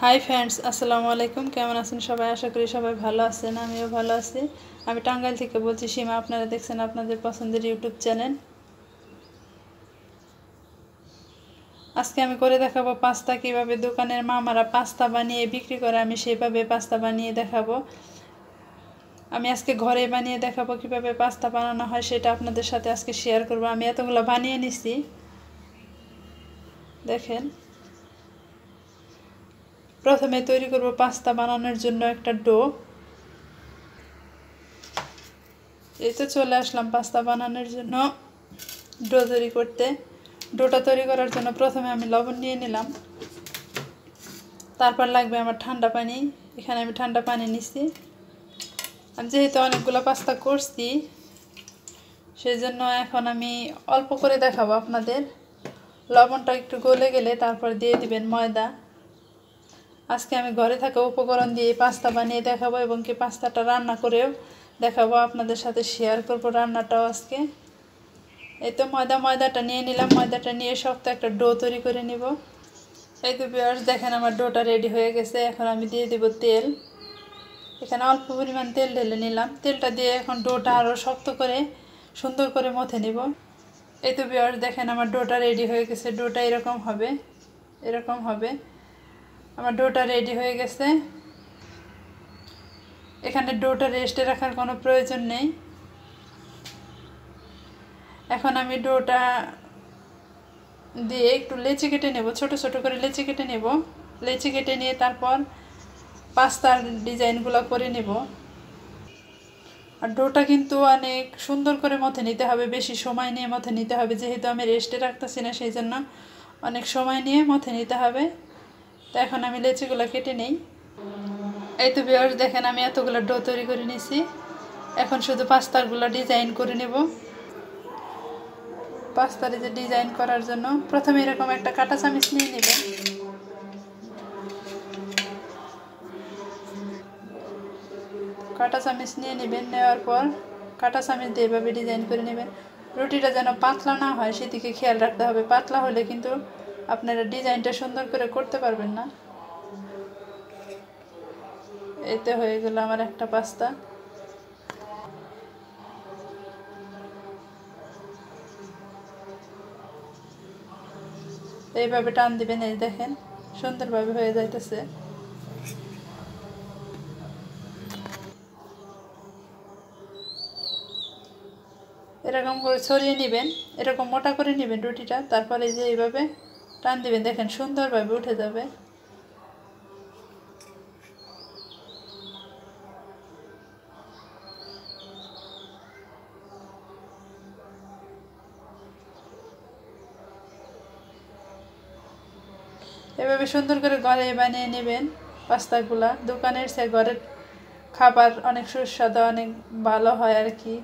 Hi friends, আসসালামু আলাইকুম। কেমন আছেন সবাই? আশা করি সবাই ভালো আছেন। আমিও ভালো আছি। আমি টাঙ্গাইল থেকে বলছি সীমা। আপনারা দেখছেন আপনাদের পছন্দের ইউটিউব চ্যানেল। আজকে আমি করে দেখাবো পাস্তা। কিভাবে দোকানের মামারা পাস্তা বানিয়ে বিক্রি করে, আমি সেইভাবে পাস্তা বানিয়ে দেখাবো। আমি আজকে ঘরে বানিয়ে দেখাবো কিভাবে পাস্তা বানানো হয়, সেটা আপনাদের সাথে আজকে শেয়ার করব। আমি এতগুলো বানিয়ে নিছি, দেখেন। প্রথমে তৈরি করব পাস্তা বানানোর জন্য একটা ডো। এই তো চলে আসলাম পাস্তা বানানোর জন্য ডো তৈরি করতে। ডোটা তৈরি করার জন্য প্রথমে আমি লবণ নিয়ে নিলাম, তারপর লাগবে আমার ঠান্ডা পানি। এখানে আমি ঠান্ডা পানি নিছি। আমি যেহেতু অনেকগুলো পাস্তা করছি, সেই জন্য এখন আমি অল্প করে দেখাবো আপনাদের। লবণটা একটু গলে গেলে তারপর দিয়ে দিবেন ময়দা। আজকে আমি ঘরে থাকা উপকরণ দিয়ে পাস্তা বানিয়ে দেখাবো এবং কি পাস্তাটা রান্না করেও দেখাবো, আপনাদের সাথে শেয়ার করবো রান্নাটাও আজকে। এই তো ময়দাটা নিয়ে নিলাম। ময়দাটা নিয়ে শক্ত একটা ডো তৈরি করে নিব। এই তো ভিউয়ার্স, দেখেন আমার ডোটা রেডি হয়ে গেছে। এখন আমি দিয়ে দেব তেল। এখানে অল্প পরিমাণ তেল ঢেলে নিলাম। তেলটা দিয়ে এখন ডোটা আরও শক্ত করে সুন্দর করে মথে নিব। এই তো ভিউয়ার্স, দেখেন আমার ডোটা রেডি হয়ে গেছে। ডোটা এরকম হবে, এরকম হবে। আমার ডোটা রেডি হয়ে গেছে। এখানে ডোটা রেস্টে রাখার কোনো প্রয়োজন নেই। এখন আমি ডোটা দিয়ে একটু লেচি কেটে নেব, ছোট ছোট করে লেচি কেটে নেব। লেচি কেটে নিয়ে তারপর পাস্তার ডিজাইনগুলো করে নেব। আর ডোটা কিন্তু অনেক সুন্দর করে মথে নিতে হবে, বেশি সময় নিয়ে মথে নিতে হবে। যেহেতু আমি রেস্টে রাখতেছি না, সেই জন্য অনেক সময় নিয়ে মথে নিতে হবে। তো এখন আমি লেচিগুলো কেটে নেই। এই তো ভিউয়ার্স, দেখেন আমি এতগুলো ডো তৈরি করে নিছি। এখন শুধু পাস্তাগুলো ডিজাইন করে নেব। পাস্তার যে ডিজাইন করার জন্য প্রথমে এরকম একটা কাঁটা চামচ নিয়ে নেবেন। কাঁটা চামচ নিয়ে নেবেন। নেওয়ার পর কাঁটা চামচ দিয়ে এভাবে ডিজাইন করে নেবেন। রুটিটা যেন পাতলা না হয় সেদিকে খেয়াল রাখতে হবে। পাতলা হলে কিন্তু আপনারা ডিজাইনটা সুন্দর করে করতে পারবেন না। এতে হয়ে গেল আমার একটা পাস্তা। এইভাবে টান দিবেন, এই দেখেন সুন্দরভাবে হয়ে যাইতেছে। এরকম করে ছড়িয়ে নেবেন, এরকম মোটা করে নেবেন রুটিটা। তারপরে যে এইভাবে টান দিবেন, দেখেন সুন্দরভাবে উঠে যাবে। এভাবে সুন্দর করে ঘরে বানিয়ে নেবেন পাস্তাগুলা। দোকানের সে ঘরের খাবার অনেক সুস্বাদু, অনেক ভালো হয় আর কি।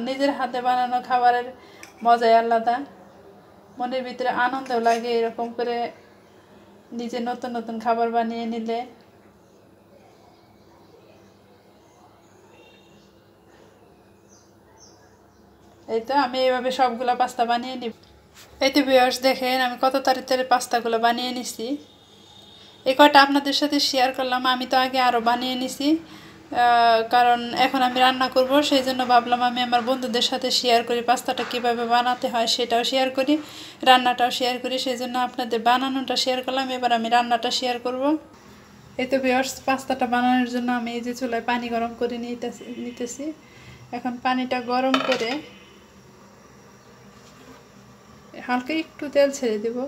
নিজের হাতে বানানো খাবারের মজাই আলাদা। মনের ভিতরে আনন্দ লাগে এরকম করে নিজে নতুন নতুন খাবার বানিয়ে নিলে। এই তো আমি এইভাবে সবগুলা পাস্তা বানিয়ে নিব। এই তো ভিউয়ার্স, দেখেন আমি কত তাড়াতাড়ি পাস্তাগুলো বানিয়ে নিছি। এই কয়টা আপনাদের সাথে শেয়ার করলাম। আমি তো আগে আরও বানিয়ে নিছি, কারণ এখন আমি রান্না করব, সেই জন্য ভাবলাম আমি আমার বন্ধুদের সাথে শেয়ার করি, পাস্তাটা কীভাবে বানাতে হয় সেটাও শেয়ার করি, রান্নাটাও শেয়ার করি। সেই জন্য আপনাদের বানানোটা শেয়ার করলাম। এবার আমি রান্নাটা শেয়ার করব। এই তো ভিউয়ার্স, পাস্তাটা বানানোর জন্য আমি এই যে চুলায় পানি গরম করে নিতেছি। এখন পানিটা গরম করে হালকা একটু তেল ছেড়ে দেব।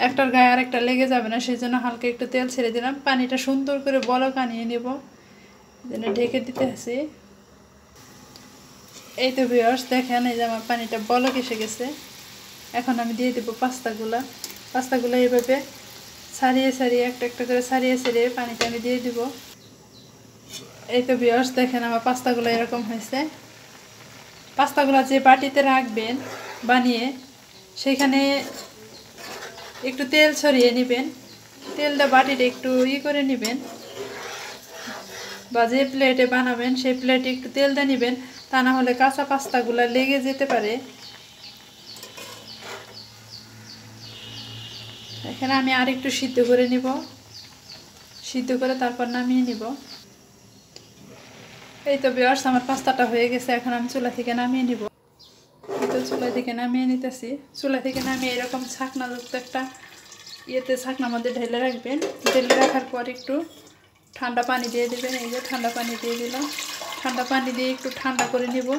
একটার গায়ে আরেকটা লেগে যাবে না, সেই জন্য হালকা একটু তেল ছেড়ে দিলাম। পানিটা সুন্দর করে বলক আনিয়ে নেব, ঢেকে দিতে আসি। এই তো ভিউয়ার্স, দেখেন এই যে আমার পানিটা বলক এসে গেছে। এখন আমি দিয়ে দেবো পাস্তাগুলো এইভাবে ছাড়িয়ে ছাড়িয়ে একটা একটা করে ছাড়িয়ে ছাড়িয়ে পানিটা আমি দিয়ে দিব। এই তো ভিউয়ার্স, দেখেন আমার পাস্তাগুলো এরকম হয়েছে। পাস্তাগুলো যে বাটিতে রাখবেন বানিয়ে, সেখানে একটু তেল ছড়িয়ে নেবেন। তেলটা বাটিটা একটু করে নেবেন, বা যে প্লেটে বানাবেন সেই প্লেটে একটু তেল দিয়ে নেবেন, তা না হলে কাঁচা পাস্তাগুলো লেগে যেতে পারে। এখানে আমি আর একটু সিদ্ধ করে নিব, সিদ্ধ করে তারপর নামিয়ে নিব। এই তো ভিউয়ার্স আমার পাস্তাটা হয়ে গেছে, এখন আমি চুলা থেকে নামিয়ে নিব। তো চুলা থেকে নামিয়ে নিতেছি। চুলা থেকে নামিয়ে এরকম ছাকনাযুক্ত একটা ইয়েতে ছাকনার মধ্যে ঢেলে রাখবেন। ঢেলে রাখার পর একটু ঠান্ডা পানি দিয়ে দেবেন। এই যে ঠান্ডা পানি দিয়ে দিলাম। ঠান্ডা পানি দিয়ে একটু ঠান্ডা করে নিব।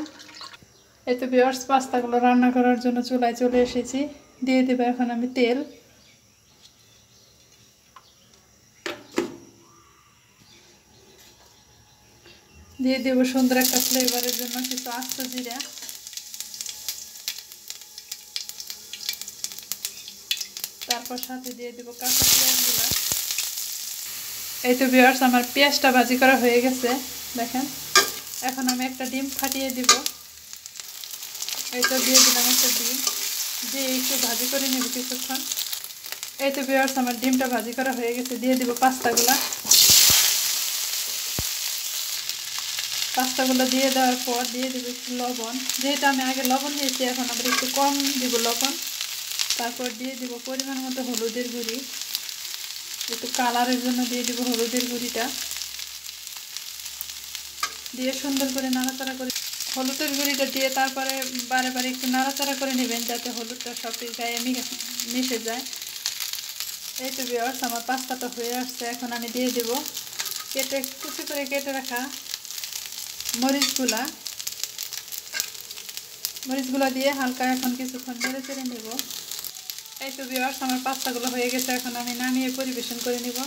এই তো ভিউয়ার্স পাস্তাগুলো রান্না করার জন্য চুলায় চলে এসেছি। দিয়ে দেবো এখন আমি তেল। দিয়ে দেবো সুন্দর একটা ফ্লেভারের জন্য কিছু আস্ত জিরা। তারপর সাথে দিয়ে দেবো কাঁচা পেঁয়াজগুলো। এই তো ভিউয়ার্স আমার পেঁয়াজটা ভাজি করা হয়ে গেছে, দেখেন। এখন আমি একটা ডিম ফাটিয়ে দিব। এই তো দিয়ে দিলাম একটা ডিম, দিয়ে একটু ভাজি করে নেব কিছুক্ষণ। এই তো ভিউয়ার্স আমার ডিমটা ভাজি করা হয়ে গেছে। দিয়ে দিব পাস্তাগুলো। পাস্তাগুলো দিয়ে দেওয়ার পর দিয়ে দেবো একটু লবণ। যেহেতু আমি আগে লবণ দিয়েছি, এখন আবার একটু কম দিব লবণ। তারপর দিয়ে দিব পরিমাণ মতো হলুদের গুঁড়ি, একটু কালারের জন্য দিয়ে দিব হলুদের গুঁড়িটা। দিয়ে সুন্দর করে নাড়াচাড়া করে হলুদের গুঁড়িটা দিয়ে তারপরে বারে বারে একটু নাড়াচাড়া করে নেবেন, যাতে হলুদটা সব গায়ে মিশে যায়। এই তো ভিউয়ার্স আমার পাস্তাটা হয়ে আসছে। এখন আমি দিয়ে দেব কুচি করে কেটে রাখা মরিচগুলা দিয়ে হালকা এখন কিছুক্ষণ নেড়ে চেড়ে নেব। এই তো ভিউয়ার্স আমার পাস্তাগুলো হয়ে গেছে, এখন আমি নামিয়ে পরিবেশন করে নিব।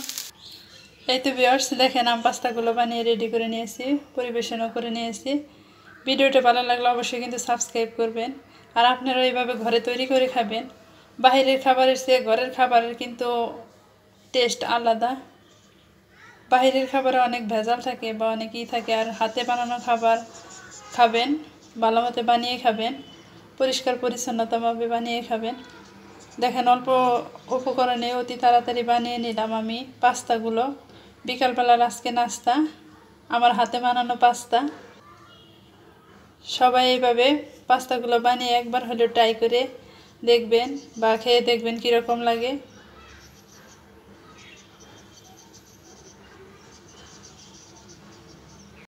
এই তো ভিউয়ার্স দেখেন আমি পাস্তাগুলো বানিয়ে রেডি করে নিয়েছি, পরিবেশনও করে নিয়েছি। ভিডিওটা ভালো লাগলে অবশ্যই কিন্তু সাবস্ক্রাইব করবেন। আর আপনারা এইভাবে ঘরে তৈরি করে খাবেন। বাইরের খাবারের চেয়ে ঘরের খাবারের কিন্তু টেস্ট আলাদা। বাইরের খাবারে অনেক ভেজাল থাকে বা অনেক থাকে, আর হাতে বানানো খাবার খাবেন, ভালো মতো বানিয়ে খাবেন, পরিষ্কার পরিচ্ছন্নতাভাবে বানিয়ে খাবেন। দেখেন অল্প উপকরণে অতি তাড়াতাড়ি বানিয়ে নিলাম আমি পাস্তাগুলো। বিকালবেলার আজকে নাস্তা আমার হাতে বানানো পাস্তা। সবাই এইভাবে পাস্তাগুলো বানিয়ে একবার হলেও ট্রাই করে দেখবেন বা খেয়ে দেখবেন কীরকম লাগে।